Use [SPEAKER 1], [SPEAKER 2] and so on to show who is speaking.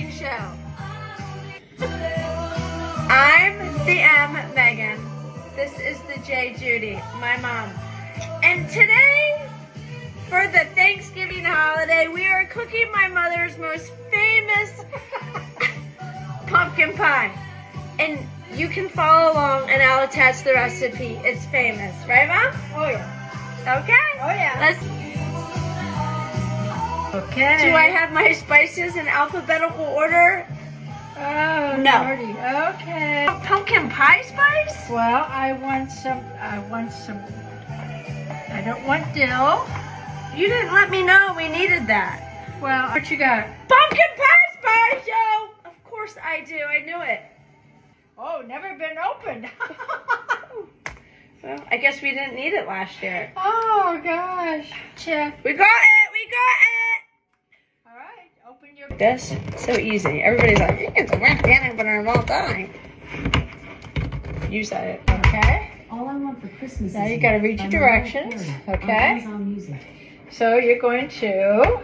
[SPEAKER 1] cooking show. I'm the M, Megan. This is the J, Judy, my mom. And today, for the Thanksgiving holiday, we are cooking my mother's most famous pumpkin pie. And you can follow along and I'll attach the recipe. It's famous. Right, Mom?
[SPEAKER 2] Oh, yeah.
[SPEAKER 1] Okay.
[SPEAKER 2] Oh, yeah.
[SPEAKER 1] Let's.
[SPEAKER 2] Okay.
[SPEAKER 1] Do I have my spices in alphabetical order?
[SPEAKER 2] Oh,
[SPEAKER 1] No.
[SPEAKER 2] Lordy. Okay.
[SPEAKER 1] Pumpkin pie spice?
[SPEAKER 2] Well, I don't want dill.
[SPEAKER 1] You didn't let me know we needed that.
[SPEAKER 2] Well, what you got?
[SPEAKER 1] Pumpkin pie spice, yo! Of course I do. I knew it.
[SPEAKER 2] Oh, never been opened.
[SPEAKER 1] Well, I guess we didn't need it last year.
[SPEAKER 2] Oh, gosh. Check.
[SPEAKER 1] We got it! We got it!
[SPEAKER 2] All right. Open your...
[SPEAKER 1] This, so easy. Everybody's like, you get the worst can opener of all time. You said it.
[SPEAKER 2] Okay.
[SPEAKER 3] All I want for Christmas
[SPEAKER 2] Now
[SPEAKER 3] is
[SPEAKER 2] you got to read your directions. Okay.
[SPEAKER 3] Amazon Music.
[SPEAKER 2] So you're going to